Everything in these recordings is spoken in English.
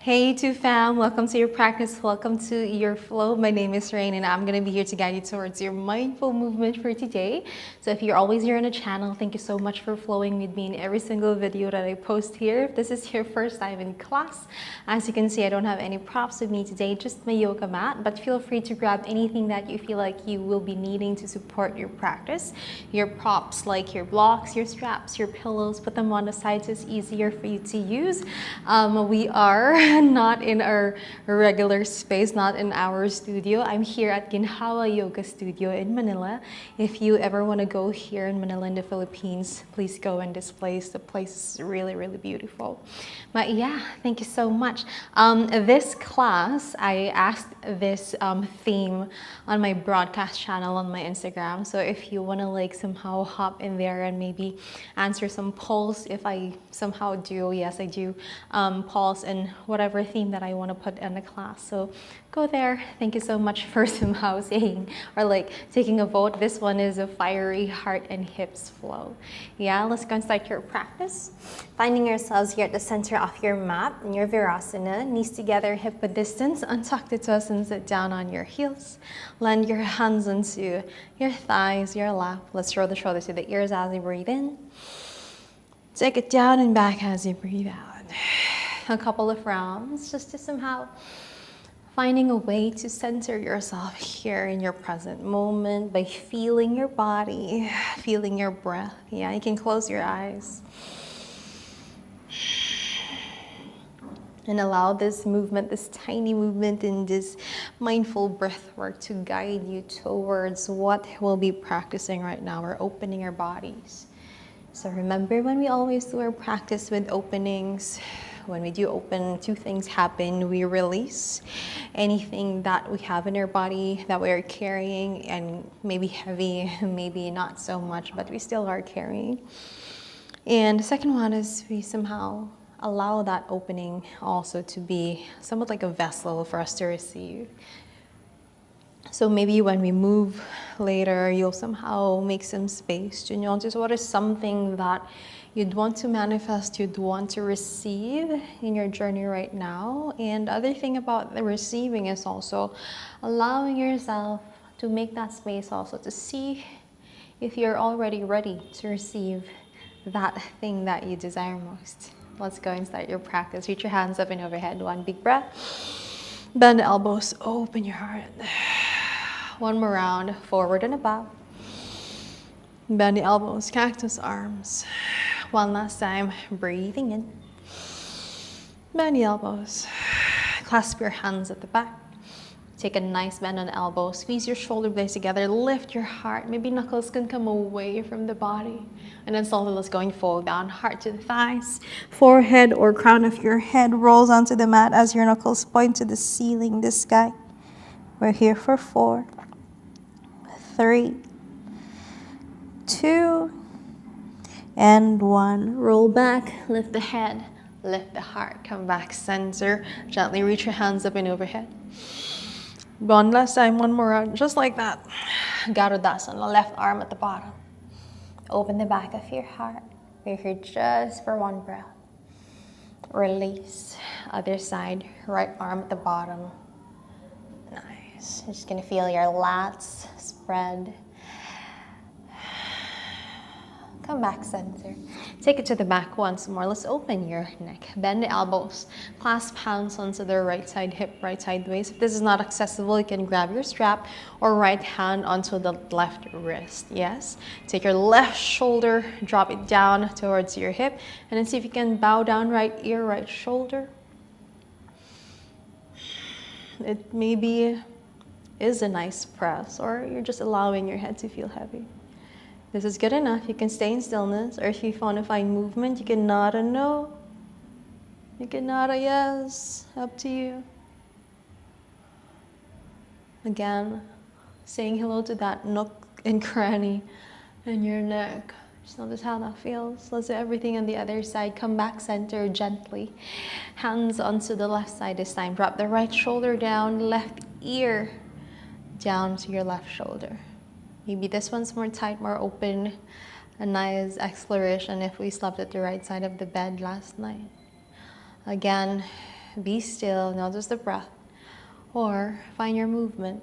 Hey to fam, welcome to your practice, welcome to your flow. My name is Rain and I'm gonna be here to guide you towards your mindful movement for today. So if you're always here on the channel, thank you so much for flowing with me in every single video that I post here. If this is your first time in class, as you can see, I don't have any props with me today, just my yoga mat, but feel free to grab anything that you feel like you will be needing to support your practice. Your props like your blocks, your straps, your pillows, put them on the side so it's easier for you to use. We are not in our regular space, not in our studio. I'm here at Ginhawa Yoga Studio in Manila. If you ever want to go here in Manila in the Philippines, please go in this place. The place is really, really beautiful. But yeah, thank you so much. This class, I asked this theme on my broadcast channel on my Instagram. So if you want to like somehow hop in there and maybe answer some polls, if I somehow do, yes I do, polls and whatever theme that I want to put in the class. So go there. Thank you so much for somehow saying or like taking a vote. This one is a fiery heart and hips flow. Yeah, let's go and start your practice. Finding yourselves here at the center of your mat in your Virasana, knees together, hip width distance, untuck the toes and sit down on your heels. Land your hands onto your thighs, your lap. Let's roll the shoulders to the ears as you breathe in. Take it down and back as you breathe out. A couple of rounds just to somehow finding a way to center yourself here in your present moment by feeling your body, feeling your breath. Yeah, you can close your eyes. And allow this movement, this tiny movement and this mindful breath work to guide you towards what we'll be practicing right now. We're opening our bodies. So remember when we always do our practice with openings, when we do open, two things happen. We release anything that we have in our body that we are carrying and maybe heavy, maybe not so much, but we still are carrying. And the second one is we somehow allow that opening also to be somewhat like a vessel for us to receive. So maybe when we move later, you'll somehow make some space to notice what is something that you'd want to manifest, you'd want to receive in your journey right now. And the other thing about the receiving is also allowing yourself to make that space also to see if you're already ready to receive that thing that you desire most. Let's go and start your practice. Reach your hands up and overhead. One big breath. Bend the elbows, open your heart. One more round, forward and above. Bend the elbows, cactus arms. One last time, breathing in. Bend the elbows. Clasp your hands at the back. Take a nice bend on the elbow. Squeeze your shoulder blades together. Lift your heart. Maybe knuckles can come away from the body. And then slowly let's go and fold down. Heart to the thighs. Forehead or crown of your head rolls onto the mat as your knuckles point to the ceiling, the sky. We're here for 4, 3, 2, and 1. Roll back, lift the head, lift the heart, come back center. Gently reach your hands up and overhead. One last time, one more round, just like that. Garudasana, left arm at the bottom. Open the back of your heart. We're here just for one breath. Release. Other side, right arm at the bottom. Nice. You're just gonna feel your lats spread. Come back center. Take it to the back once more. Let's open your neck. Bend the elbows. Clasp hands onto the right side hip, right side waist. If this is not accessible, you can grab your strap or right hand onto the left wrist. Yes. Take your left shoulder, drop it down towards your hip, and then see if you can bow down right ear, right shoulder. It maybe is a nice press, or you're just allowing your head to feel heavy. This is good enough. You can stay in stillness, or if you want to find movement, you can nod a no. You can nod a yes. Up to you. Again, saying hello to that nook and cranny in your neck. Just notice how that feels. Let's do everything on the other side. Come back center gently. Hands onto the left side this time. Drop the right shoulder down, left ear down to your left shoulder. Maybe this one's more tight, more open. A nice exploration if we slept at the right side of the bed last night. Again, Be still, notice the breath. Or find your movement.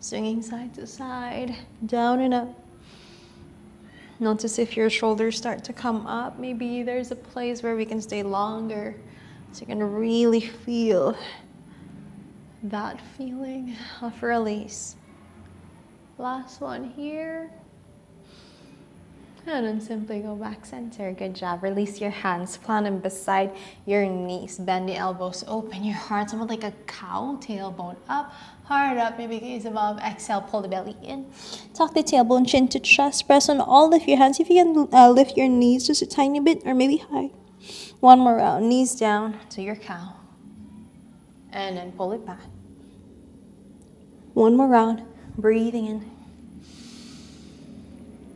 Swinging side to side, down and up. Notice if your shoulders start to come up. Maybe there's a place where we can stay longer. So you can really feel that feeling of release. Last one here. And then simply go back center. Good job. Release your hands. Plant them beside your knees. Bend the elbows. Open your heart. Somewhat like a cow. Tailbone up. Heart up. Maybe gaze above. Exhale. Pull the belly in. Tuck the tailbone. Chin to chest. Press on all of your hands. If you can lift your knees just a tiny bit or maybe high. One more round. Knees down to your cow. And then pull it back. One more round. Breathing in.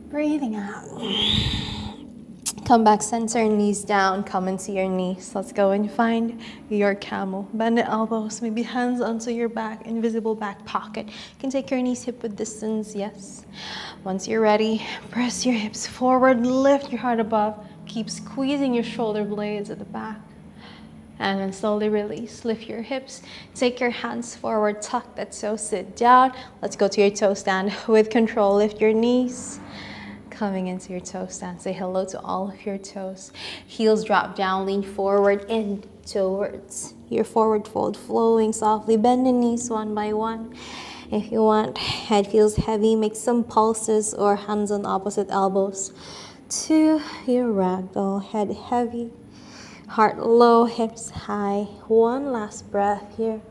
Breathing out. Come back center, knees down, come into your knees. Let's go and find your camel. Bend the elbows, maybe hands onto your back, invisible back pocket. You can take your knees hip width distance, yes. Once you're ready, press your hips forward, lift your heart above. Keep squeezing your shoulder blades at the back. And then slowly release. Lift your hips. Take your hands forward, tuck that toe, sit down. Let's go to your toe stand with control. Lift your knees. Coming into your toe stand. Say hello to all of your toes. Heels drop down, lean forward, in towards your forward fold, flowing softly. Bend the knees one by one. If you want, head feels heavy, make some pulses or hands on opposite elbows to your ragdoll. Head heavy, heart low, hips high. One last breath here.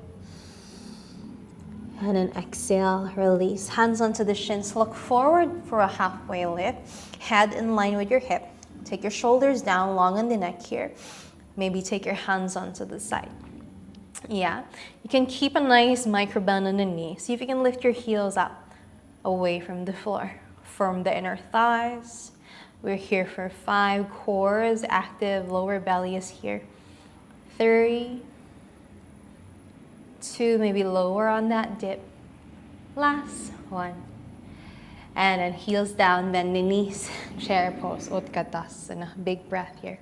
And then exhale, release. Hands onto the shins. Look forward for a halfway lift. Head in line with your hip. Take your shoulders down, long on the neck here. Maybe take your hands onto the side. Yeah, you can keep a nice micro bend on the knee. See if you can lift your heels up, away from the floor. From the inner thighs. We're here for 5. Core is active, lower belly is here. 3, 2, maybe lower on that dip. Last one. And then heels down, bend the knees. Chair pose, Utkatasana. Big breath here.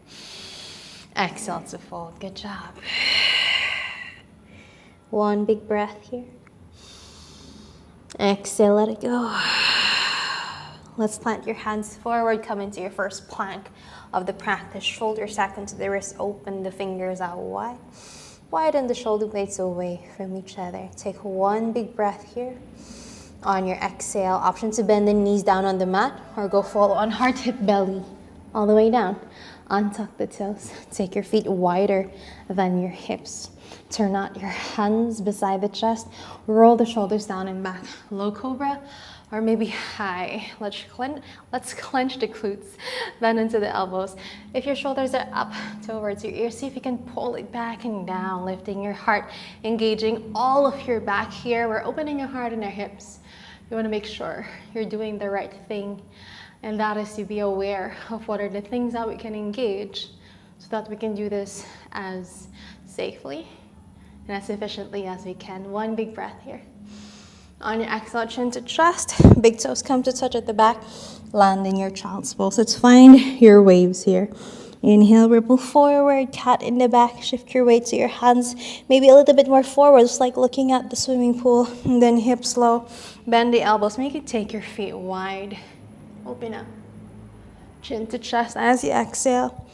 Exhale to fold. Good job. One big breath here. Exhale, let it go. Let's plant your hands forward. Come into your first plank of the practice. Shoulders stacked into the wrists. Open the fingers out wide. Widen the shoulder blades away from each other. Take one big breath here. On your exhale, option to bend the knees down on the mat or go full on heart, hip, belly, all the way down. Untuck the toes. Take your feet wider than your hips. Turn out your hands beside the chest. Roll the shoulders down and back. Low cobra or maybe high. Let's clench the glutes. Bend into the elbows. If your shoulders are up towards your ears, see if you can pull it back and down, lifting your heart, engaging all of your back here. We're opening your heart and your hips. You want to make sure you're doing the right thing, and that is to be aware of what are the things that we can engage so that we can do this as safely and as efficiently as we can. One big breath here. On your exhale, chin to chest, big toes come to touch at the back, land in your child's pose. Let's find your waves here. Inhale, ripple forward, cat in the back, shift your weight to your hands, maybe a little bit more forward, just like looking at the swimming pool. And then hips low, bend the elbows, make it take your feet wide. Open up, chin to chest. As you exhale,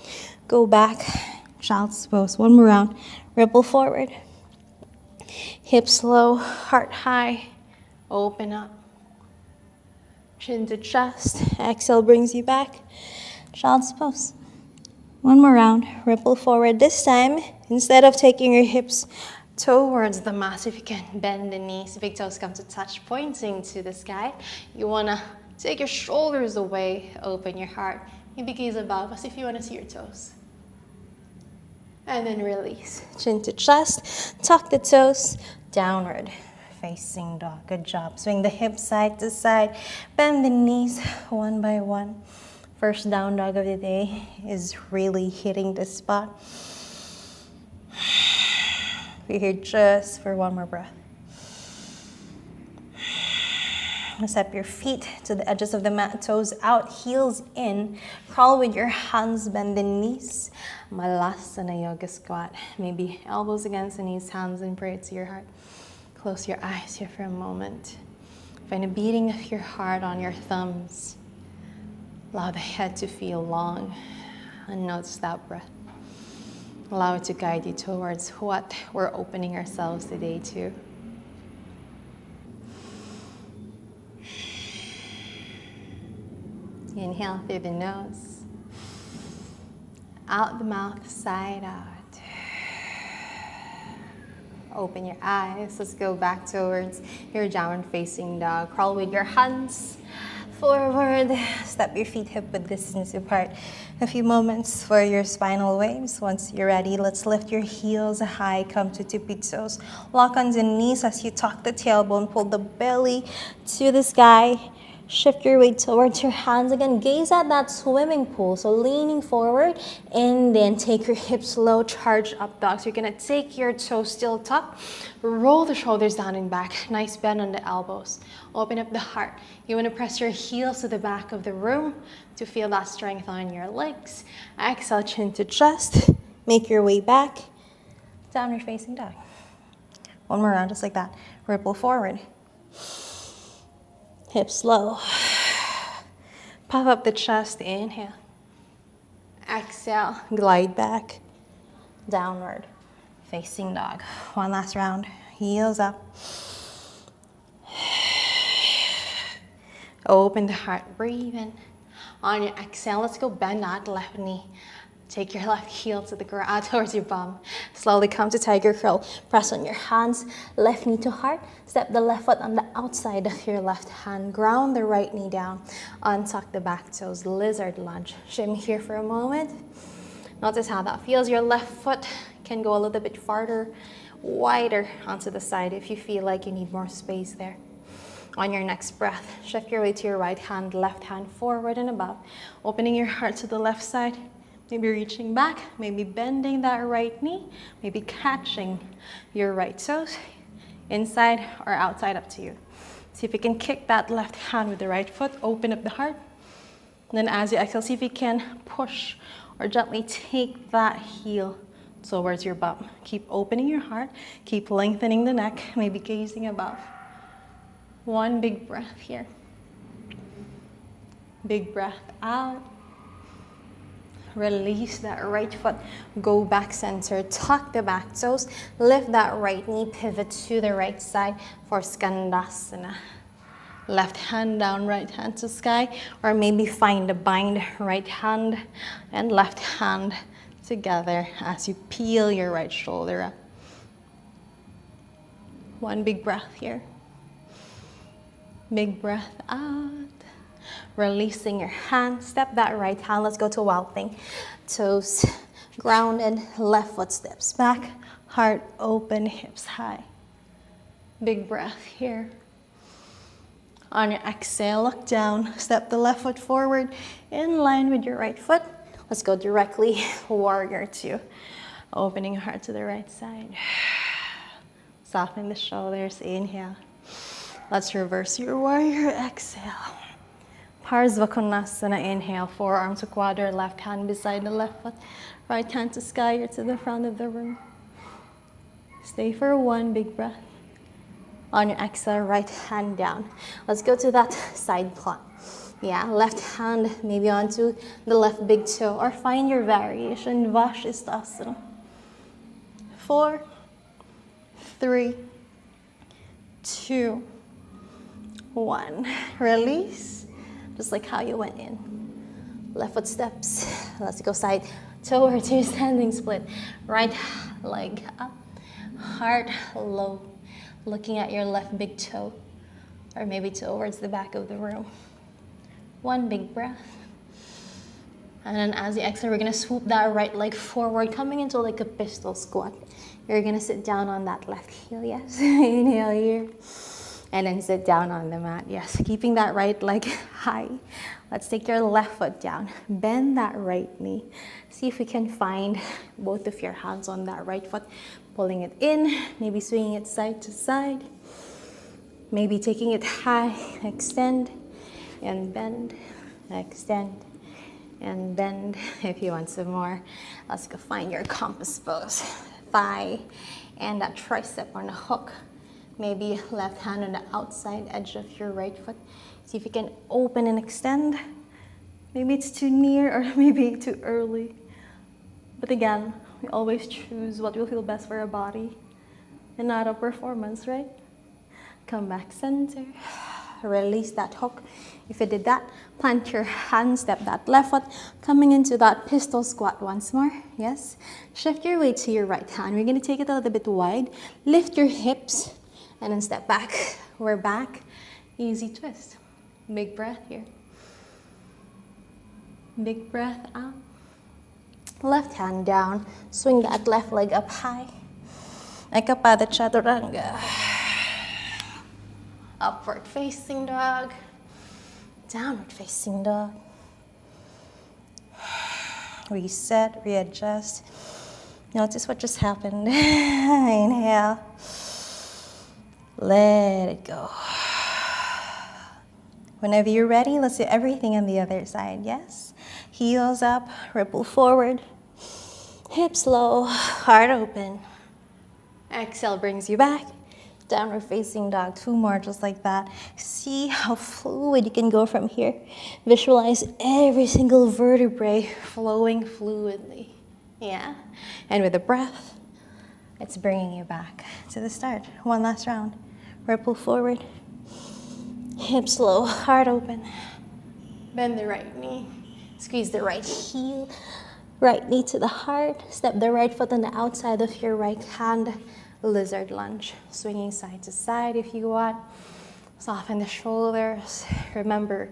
go back, child's pose. One more round, ripple forward. Hips low, heart high, open up. Chin to chest, exhale brings you back, child's pose. One more round, ripple forward. This time, instead of taking your hips towards the mat, if you can bend the knees, big toes come to touch, pointing to the sky. You wanna take your shoulders away, open your heart. Maybe gaze above as if you wanna see your toes. And then release, chin to chest, tuck the toes, downward facing dog. Good job. Swing the hips side to side, bend the knees one by one. First down dog of the day is really hitting the spot. We're here just for one more breath. Step your feet to the edges of the mat, toes out, heels in. Crawl with your hands, bend the knees. Malasana yoga squat. Maybe elbows against the knees, hands in prayer to your heart. Close your eyes here for a moment. Find a beating of your heart on your thumbs. Allow the head to feel long and notice that breath. Allow it to guide you towards what we're opening ourselves today to. Inhale through the nose. Out the mouth, side out. Open your eyes. Let's go back towards your downward facing dog. Crawl with your hands forward. Step your feet hip width distance apart. A few moments for your spinal waves. Once you're ready, let's lift your heels high. Come to tippy toes. Lock on the knees as you tuck the tailbone. Pull the belly to the sky. Shift your weight towards your hands again. Gaze at that swimming pool. So leaning forward and then take your hips low, charge up dog. So you're gonna take your toes still tucked. Roll the shoulders down and back. Nice bend on the elbows. Open up the heart. You wanna press your heels to the back of the room to feel that strength on your legs. Exhale, chin to chest. Make your way back. Downward facing dog. One more round, just like that. Ripple forward. Hips low. Puff up the chest, inhale. Exhale, glide back. Downward facing dog. One last round, heels up. Open the heart, breathe in. On your exhale, let's go bend that left knee. Take your left heel to the ground, towards your bum. Slowly come to tiger curl. Press on your hands, left knee to heart. Step the left foot on the outside of your left hand. Ground the right knee down. Untuck the back toes, lizard lunge. Shimmy here for a moment. Notice how that feels. Your left foot can go a little bit farther, wider onto the side if you feel like you need more space there. On your next breath, shift your weight to your right hand, left hand forward and above. Opening your heart to the left side. Maybe reaching back, maybe bending that right knee, maybe catching your right toes, inside or outside, up to you. See if you can kick that left hand with the right foot, open up the heart. And then as you exhale, see if you can push or gently take that heel towards your bum. Keep opening your heart, keep lengthening the neck, maybe gazing above. One big breath here. Big breath out. Release that right foot, go back center, tuck the back toes, lift that right knee, pivot to the right side for Skandasana. Left hand down, right hand to sky, or maybe find a bind, right hand and left hand together as you peel your right shoulder up. One big breath here. Big breath out. Releasing your hand, step that right hand. Let's go to wild thing. Toes grounded, left foot steps back, heart open, hips high. Big breath here. On your exhale, look down, step the left foot forward in line with your right foot. Let's go directly warrior two. Opening your heart to the right side. Soften the shoulders, inhale. Let's reverse your warrior, exhale. Parsva Konasana, inhale, forearm to quadra, left hand beside the left foot, right hand to sky or to the front of the room. Stay for one big breath. On your exhale, right hand down. Let's go to that side plank. Yeah, left hand maybe onto the left big toe, or find your variation, Vashisthasana. 4, 3, 2, 1. Release. Just like how you went in. Left foot steps. Let's go side towards your standing split. Right leg up, heart low. Looking at your left big toe, or maybe towards the back of the room. One big breath. And then as you exhale, we're gonna swoop that right leg forward, coming into like a pistol squat. You're gonna sit down on that left heel, yes. Inhale here. And then sit down on the mat. Yes, keeping that right leg high. Let's take your left foot down. Bend that right knee. See if we can find both of your hands on that right foot. Pulling it in, maybe swinging it side to side. Maybe taking it high, extend and bend, extend and bend if you want some more. Let's go find your compass pose. Thigh and that tricep on a hook. Maybe left hand on the outside edge of your right foot. See if you can open and extend. Maybe it's too near or maybe too early. But again, we always choose what will feel best for our body and not our performance, right? Come back center. Release that hook. If you did that, plant your hand, step that left foot, coming into that pistol squat once more. Yes. Shift your weight to your right hand. We're going to take it a little bit wide. Lift your hips and then step back. We're back. Easy twist. Big breath here. Big breath out. Left hand down. Swing that left leg up high. Ekapada chaturanga. Upward facing dog. Downward facing dog. Reset, readjust. Notice what just happened. Inhale. Let it go. Whenever you're ready, let's do everything on the other side, yes? Heels up, ripple forward. Hips low, heart open. Exhale brings you back. Downward facing dog, 2 more just like that. See how fluid you can go from here. Visualize every single vertebrae flowing fluidly. Yeah? And with the breath, it's bringing you back to the start. One last round. Ripple forward. Hips low, heart open. Bend the right knee. Squeeze the right heel. Right knee to the heart. Step the right foot on the outside of your right hand. Lizard lunge, swinging side to side if you want. Soften the shoulders. Remember,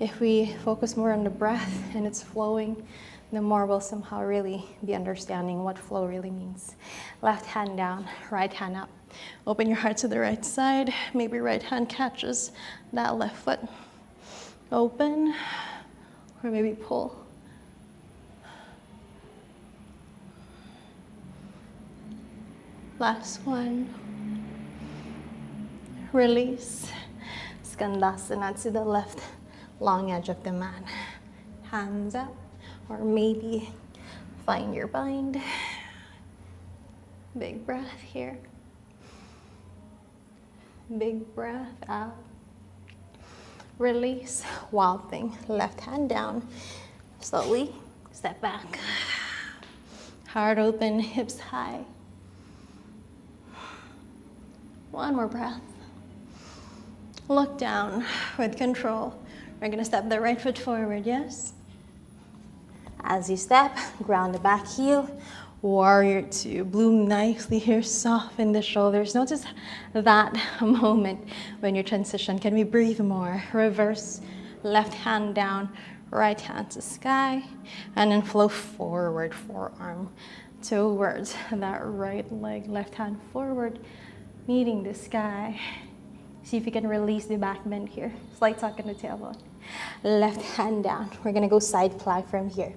if we focus more on the breath and it's flowing, the more we'll somehow really be understanding what flow really means. Left hand down, right hand up. Open your heart to the right side. Maybe right hand catches that left foot. Open, or maybe pull. Last one. Release. Skandasana to the left long edge of the mat. Hands up, or maybe find your bind. Big breath here. Big breath out. Release. Wild thing. Left hand down. Slowly step back. Heart open, hips high. One more breath. Look down with control. We're gonna step the right foot forward, yes? As you step, ground the back heel. Warrior 2. Bloom nicely here, soften the shoulders. Notice that moment when you transition. Can we breathe more? Reverse, left hand down, right hand to sky, and then flow forward, forearm towards that right leg, left hand forward, meeting the sky. See if you can release the back bend here. Slight tuck in the tailbone. Left hand down. We're gonna go side plank from here.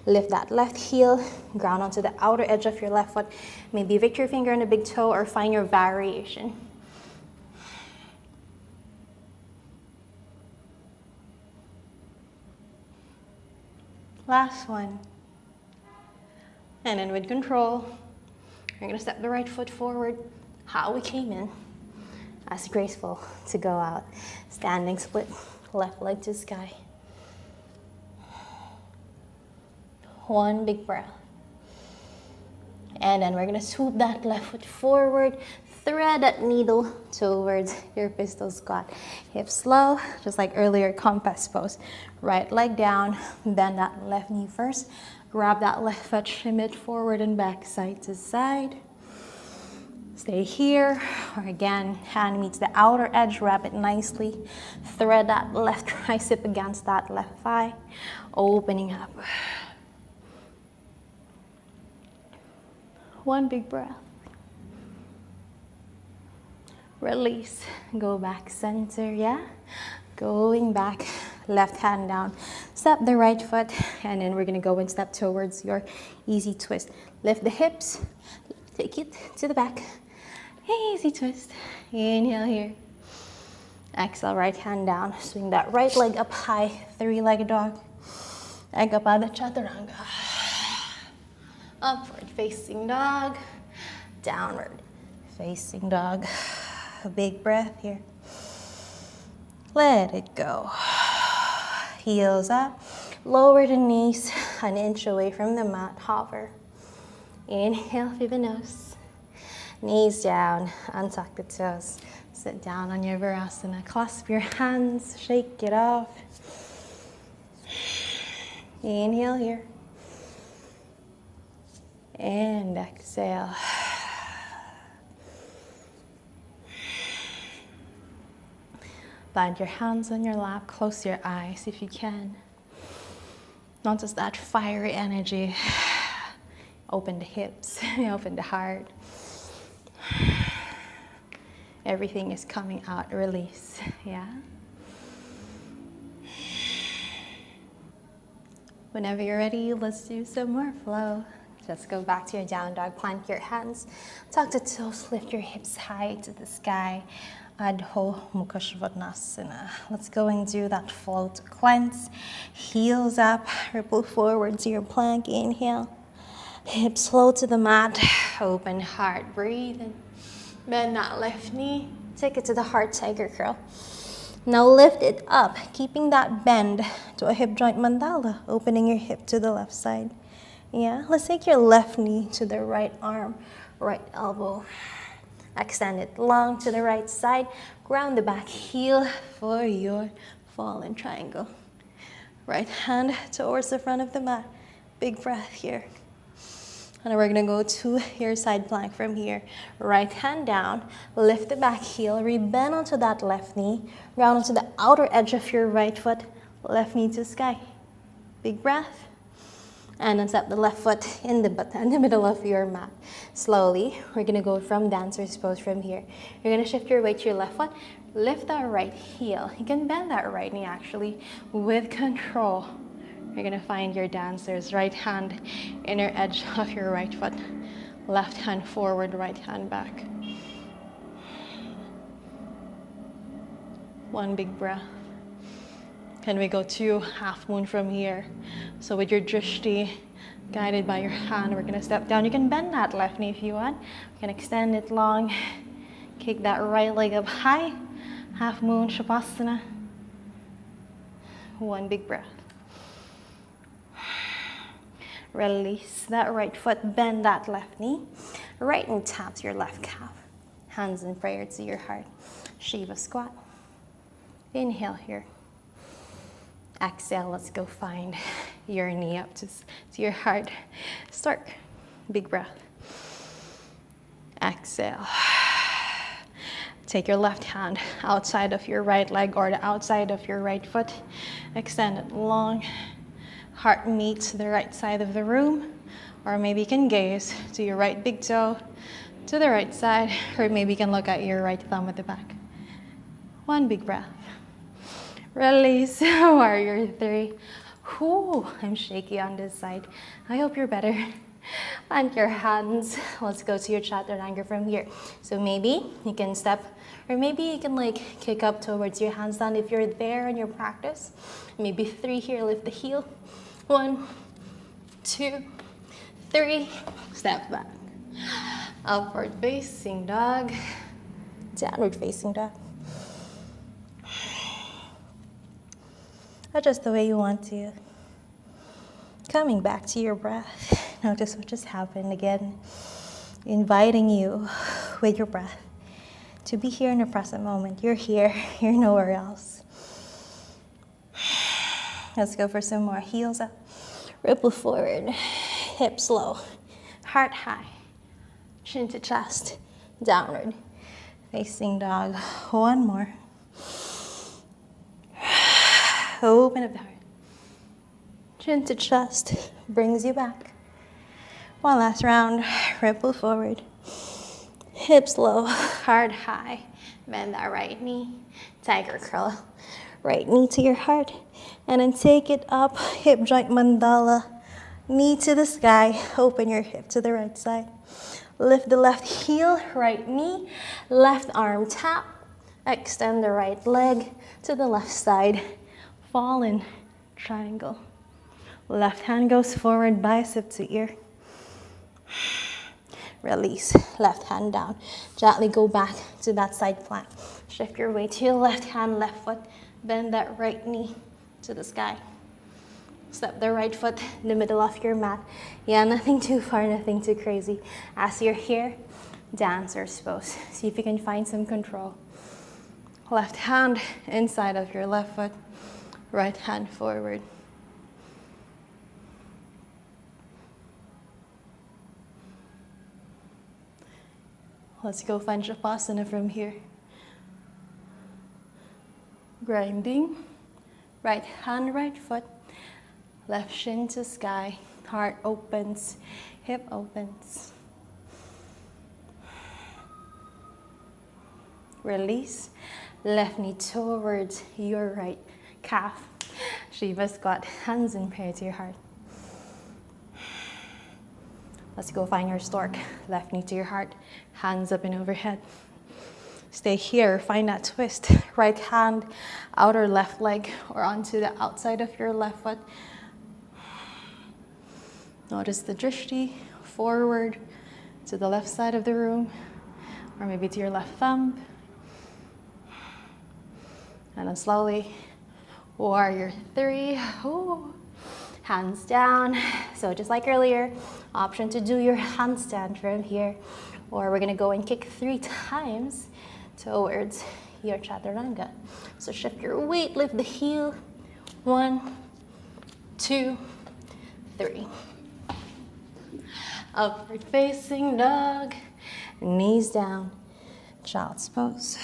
Lift that left heel, ground onto the outer edge of your left foot. Maybe lift your finger on the big toe or find your variation. Last one. And then with control, we're gonna step the right foot forward, how we came in. As graceful to go out. Standing split, left leg to sky. One big breath. And then we're gonna swoop that left foot forward, thread that needle towards your pistol squat. Hips low, just like earlier, compass pose. Right leg down, bend that left knee first. Grab that left foot, shim it forward and back, side to side. Stay here, or again, hand meets the outer edge, wrap it nicely. Thread that left tricep against that left thigh, opening up. One big breath. Release, go back center, yeah? Going back, left hand down. Step the right foot, and then we're gonna go and step towards your easy twist. Lift the hips, take it to the back. Easy twist. Inhale here. Exhale, right hand down. Swing that right leg up high, 3-legged dog. Ekapada Chaturanga. Upward facing dog. Downward facing dog. A big breath here. Let it go. Heels up. Lower the knees an inch away from the mat. Hover. Inhale through the nose. Knees down. Untuck the toes. Sit down on your Virasana. Clasp your hands. Shake it off. Inhale here. And exhale. Plant your hands on your lap. Close your eyes if you can. Notice that fiery energy. Open the hips. Open the heart. Everything is coming out. Release. Yeah? Whenever you're ready, let's do some more flow. Just go back to your down dog. Plant your hands. Tuck the toes. Lift your hips high to the sky. Adho Mukha Svanasana. Let's go and do that flow to cleanse. Heels up. Ripple forward to your plank. Inhale. Hips flow to the mat. Open heart. Breathe in. Bend that left knee. Take it to the heart tiger curl. Now lift it up, keeping that bend to a hip joint mandala, opening your hip to the left side. Yeah, let's take your left knee to the right arm, right elbow. Extend it long to the right side. Ground the back heel for your fallen triangle. Right hand towards the front of the mat. Big breath here. And we're gonna go to your side plank from here. Right hand down, lift the back heel, rebend onto that left knee, ground onto the outer edge of your right foot, left knee to sky. Big breath. And unstep the left foot in the middle of your mat. Slowly, we're gonna go from dancer's pose from here. You're gonna shift your weight to your left foot, lift that right heel. You can bend that right knee actually with control. You're gonna find your dancer's right hand, inner edge of your right foot. Left hand forward, right hand back. One big breath. Can we go to half moon from here? So with your drishti, guided by your hand, we're gonna step down. You can bend that left knee if you want. You can extend it long. Kick that right leg up high. Half moon, Shavasana. One big breath. Release that right foot, bend that left knee. Right knee taps your left calf. Hands in prayer to your heart. Shiva squat. Inhale here. Exhale, let's go find your knee up to your heart. Start. Big breath. Exhale. Take your left hand outside of your right leg or the outside of your right foot. Extend it long. Heart meets the right side of the room, or maybe you can gaze to your right big toe, to the right side, or maybe you can look at your right thumb at the back. One big breath. Release, warrior three. Whew, I'm shaky on this side. I hope you're better. Plant your hands. Let's go to your chaturanga from here. So maybe you can step, or maybe you can like kick up towards your handstand if you're there in your practice. Maybe three here, lift the heel. 1, 2, 3, step back. Upward facing dog, downward facing dog. Adjust the way you want to. Coming back to your breath. Notice what just happened again. Inviting you with your breath to be here in the present moment. You're here, you're nowhere else. Let's go for some more. Heels up, ripple forward, hips low, heart high, chin to chest, downward facing dog. One more. Open up the heart. Chin to chest brings you back. One last round. Ripple forward. Hips low, heart high. Bend that right knee. Tiger curl. Right knee to your heart. And then take it up. Hip joint mandala. Knee to the sky. Open your hip to the right side. Lift the left heel, right knee. Left arm tap. Extend the right leg to the left side. Fallen triangle. Left hand goes forward, bicep to ear. Release, left hand down. Gently go back to that side plank. Shift your weight to your left hand, left foot. Bend that right knee to the sky. Step the right foot in the middle of your mat. Yeah, nothing too far, nothing too crazy. As you're here, dancer's pose. See if you can find some control. Left hand inside of your left foot. Right hand forward. Let's go find Shavasana from here. Grinding. Right hand, right foot. Left shin to sky. Heart opens. Hip opens. Release. Left knee towards your right calf. Shiva squat. Hands in prayer to your heart. Let's go find your stork. Left knee to your heart. Hands up and overhead. Stay here. Find that twist. Right hand, outer left leg, or onto the outside of your left foot. Notice the drishti forward to the left side of the room, or maybe to your left thumb. And then slowly, warrior three. Ooh. Hands down. So just like earlier, option to do your handstand from here, or we're gonna go and kick 3 times towards your chaturanga. So shift your weight, lift the heel. 1, 2, 3. Upward facing dog, knees down, child's pose.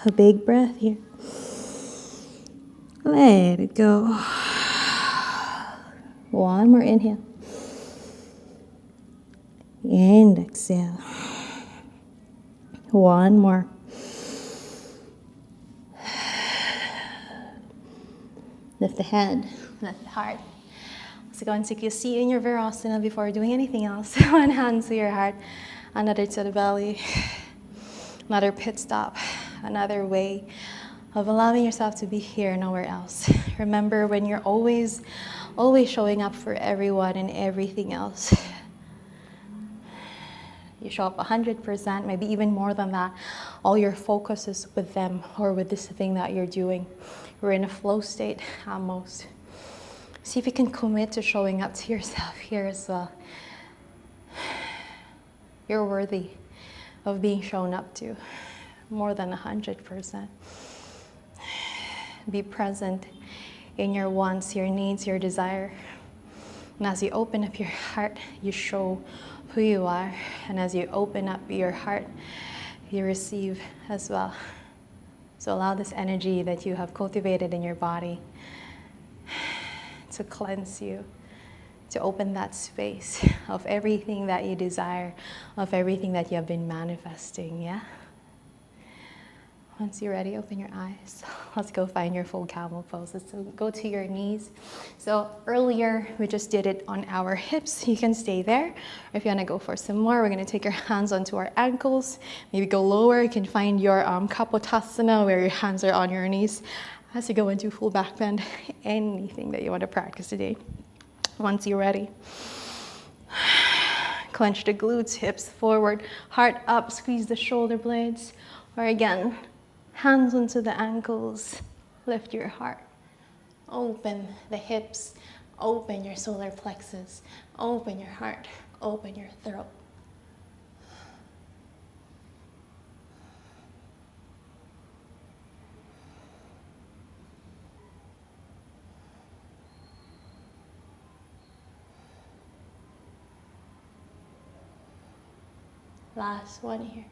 A big breath here. Let it go. One more inhale. And exhale. One more. Lift the head, lift the heart. So go and take your seat in your Virasana before doing anything else. One hand to your heart, another to the belly. Another pit stop, another way of allowing yourself to be here, nowhere else. Remember, when you're always showing up for everyone and everything else, you show up 100%, maybe even more than that. All your focus is with them or with this thing that you're doing. You're in a flow state at most. See if you can commit to showing up to yourself here as well. You're worthy of being shown up to more than 100%. Be present in your wants, your needs, your desire. And as you open up your heart, you show who you are. And as you open up your heart, you receive as well. So allow this energy that you have cultivated in your body to cleanse you, to open that space of everything that you desire, of everything that you have been manifesting, yeah? Once you're ready, open your eyes. Let's go find your full camel pose. Let's go to your knees. So earlier, we just did it on our hips. You can stay there. Or if you want to go for some more, we're going to take your hands onto our ankles. Maybe go lower. You can find your Kapotasana, where your hands are on your knees. As you go into full back bend, anything that you want to practice today. Once you're ready, clench the glutes, hips forward, heart up, squeeze the shoulder blades. Or again, hands onto the ankles, lift your heart. Open the hips, open your solar plexus, open your heart, open your throat. Last one here.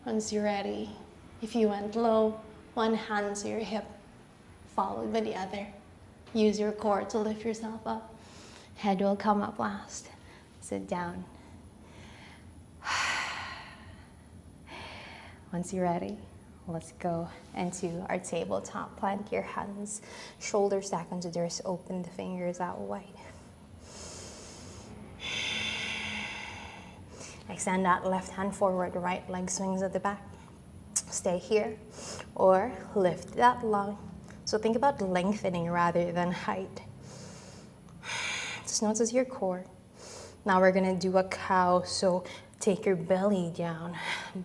Once you're ready, if you went low, one hand to your hip, followed by the other. Use your core to lift yourself up. Head will come up last. Sit down. Once you're ready, let's go into our tabletop. Plant your hands, shoulders stack onto the wrist, open the fingers out wide. Extend that left hand forward, right leg swings at the back. Stay here, or lift that lung, So think about lengthening rather than height. Just notice your core. Now we're gonna do a cow. So take your belly down,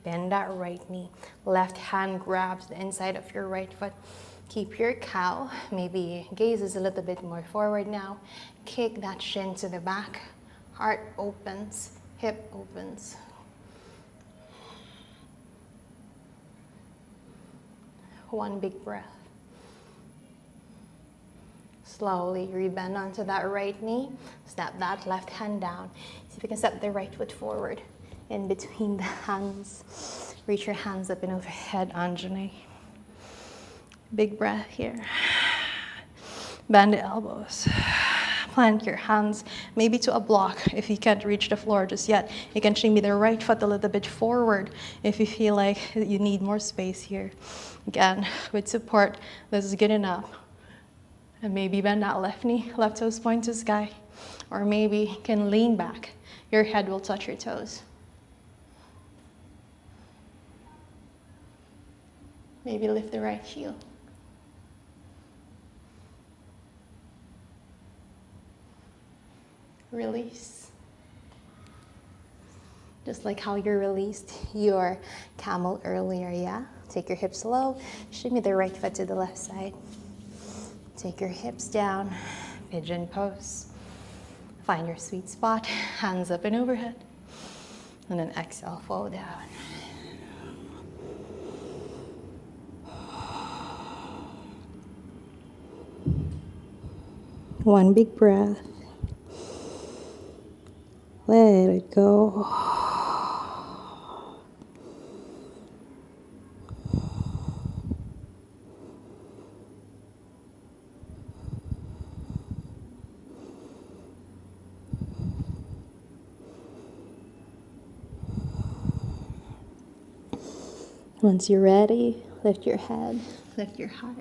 bend that right knee. Left hand grabs the inside of your right foot. Keep your cow. Maybe gaze is a little bit more forward now. Kick that shin to the back. Heart opens, hip opens. One big breath. Slowly rebend onto that right knee. Step that left hand down. See if you can step the right foot forward. In between the hands. Reach your hands up and overhead, Anjane. Big breath here. Bend the elbows. Plant your hands maybe to a block if you can't reach the floor just yet. You can shimmy the right foot a little bit forward if you feel like you need more space here. Again, with support, this is good enough. And maybe bend that left knee, left toes point to sky. Or maybe you can lean back. Your head will touch your toes. Maybe lift the right heel. Release. Just like how you released your camel earlier, yeah? Take your hips low, shimmy the right foot to the left side. Take your hips down, pigeon pose. Find your sweet spot, hands up and overhead. And then exhale, fall down. One big breath. Let it go. Once you're ready, lift your head, lift your heart.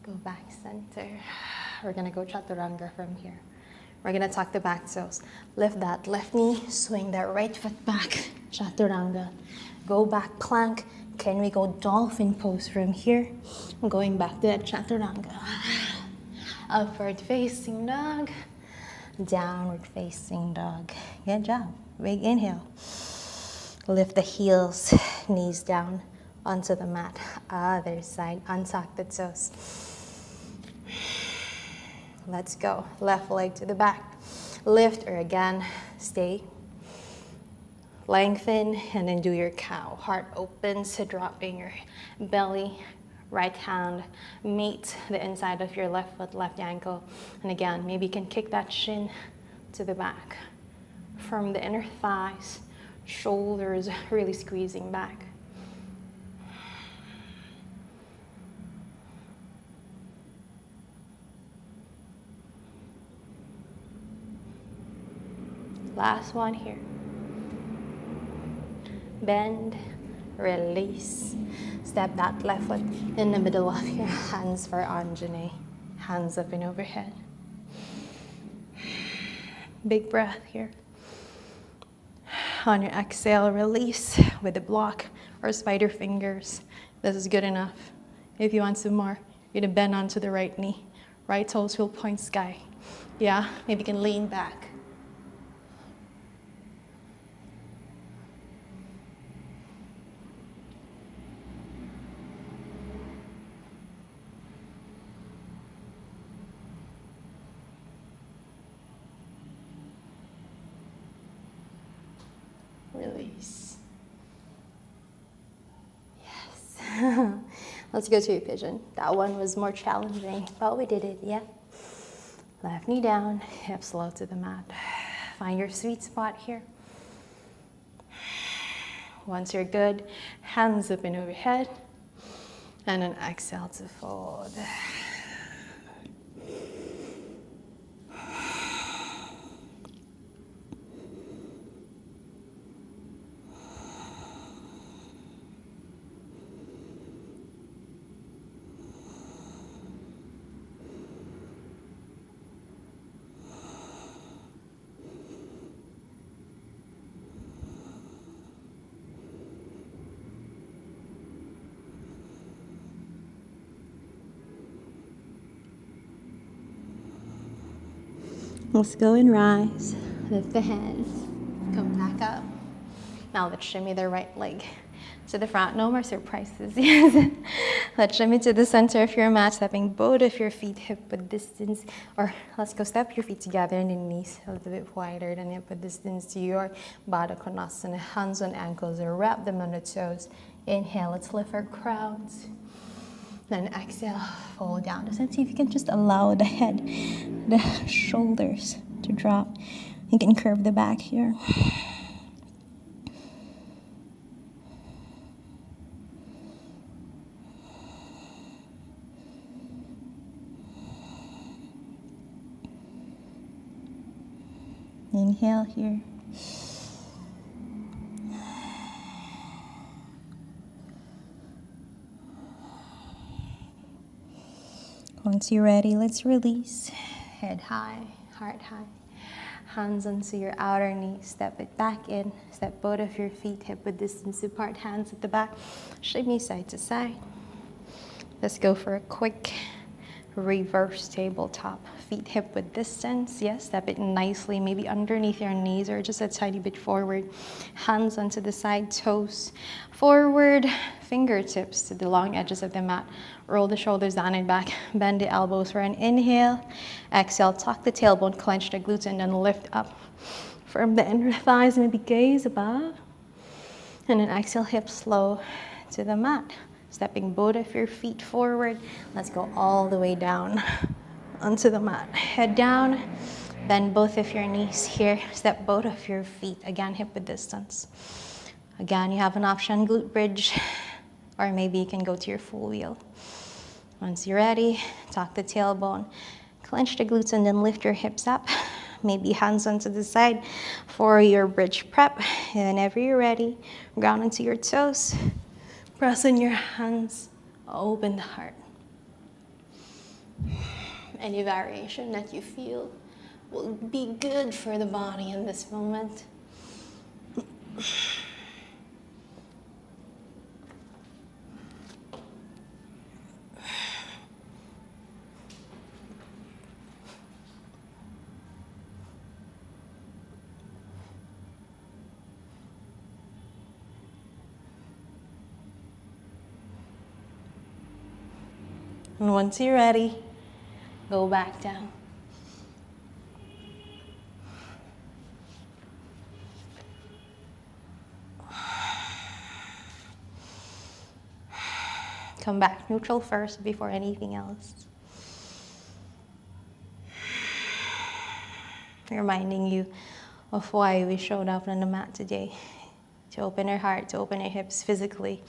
Go back center. We're gonna go chaturanga from here. We're gonna tuck the back toes. Lift that left knee, swing that right foot back, chaturanga. Go back plank. Can we go dolphin pose from here? I'm going back to that chaturanga. Upward facing dog, downward facing dog. Good job. Big inhale. Lift the heels, knees down onto the mat. Other side, untuck the toes. Let's go. Left leg to the back. Lift or again, stay. Lengthen and then do your cow. Heart opens, dropping your belly. Right hand meet the inside of your left foot, left ankle. And again, maybe you can kick that shin to the back. From the inner thighs, shoulders really squeezing back. Last one here. Bend, release. Step that left foot in the middle of your hands for Anjane. Hands up and overhead. Big breath here. On your exhale, release with a block or spider fingers. This is good enough. If you want some more, you're gonna bend onto the right knee. Right toes will point sky. Yeah, maybe you can lean back. Release. Yes. Let's go to a pigeon. That one was more challenging, but we did it, yeah? Left knee down, hips low to the mat. Find your sweet spot here. Once you're good, hands up and overhead. And then exhale to fold. Let's go and rise. Lift the hands. Come back up. Now let's shimmy the right leg to the front. No more surprises. Yes. Let's shimmy to the center of your mat, stepping both of your feet hip width distance. Or let's go step your feet together and the knees a little bit wider than hip width distance to your Baddha Konasana. Hands on ankles or wrap them on the toes. Inhale, let's lift our crowns. Then exhale, fold down. Just see if you can just allow the head, the shoulders to drop. You can curve the back here. Inhale here. Once you're ready, let's release. Head high, heart high. Hands onto your outer knee. Step it back in. Step both of your feet hip width distance apart. Hands at the back. Shimmy side to side. Let's go for a quick reverse tabletop. Feet hip width distance. Yes, step it nicely, maybe underneath your knees or just a tiny bit forward. Hands onto the side, toes forward, fingertips to the long edges of the mat. Roll the shoulders down and back. Bend the elbows for an inhale. Exhale, tuck the tailbone, clench the glutes, and then lift up. Firm the inner thighs, maybe gaze above. And then exhale, hips low to the mat. Stepping both of your feet forward. Let's go all the way down onto the mat. Head down, bend both of your knees here. Step both of your feet, again, hip width distance. Again, you have an option, glute bridge, or maybe you can go to your full wheel. Once you're ready, tuck the tailbone, clench the glutes, and then lift your hips up. Maybe hands onto the side for your bridge prep. And whenever you're ready, ground into your toes. Press in your hands, open the heart. Any variation that you feel will be good for the body in this moment. And once you're ready, go back down. Come back neutral first before anything else. Reminding you of why we showed up on the mat today. To open our heart, to open our hips physically,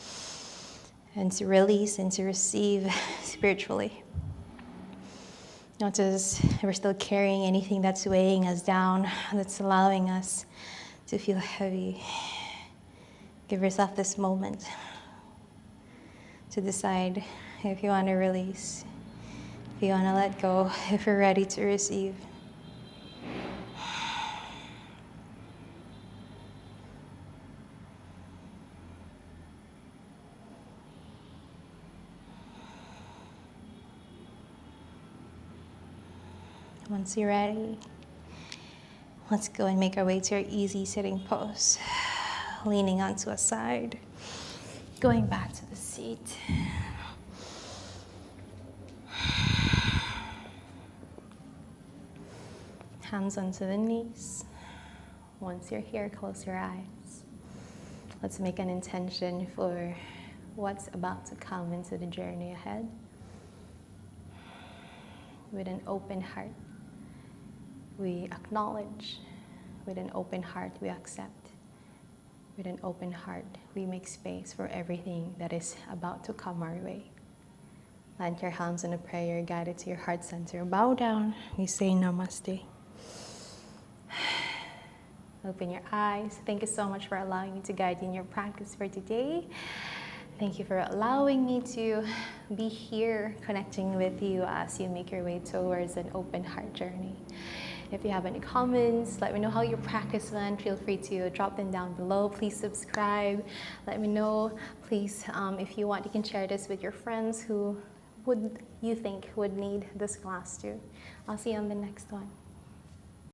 and to release and to receive spiritually. Notice we're still carrying anything that's weighing us down, that's allowing us to feel heavy. Give yourself this moment to decide if you want to release, if you want to let go, if you're ready to receive. Once you're ready, let's go and make our way to our easy sitting pose. Leaning onto a side, going back to the seat. Hands onto the knees. Once you're here, close your eyes. Let's make an intention for what's about to come into the journey ahead. With an open heart, we acknowledge. With an open heart, we accept. With an open heart, we make space for everything that is about to come our way. Land your hands in a prayer, guided to your heart center. Bow down, we say namaste. Open your eyes. Thank you so much for allowing me to guide you in your practice for today. Thank you for allowing me to be here connecting with you as you make your way towards an open heart journey. If you have any comments, let me know how your practice went. Feel free to drop them down below. Please subscribe. Let me know. Please, if you want, you can share this with your friends who you think would need this class too. I'll see you on the next one.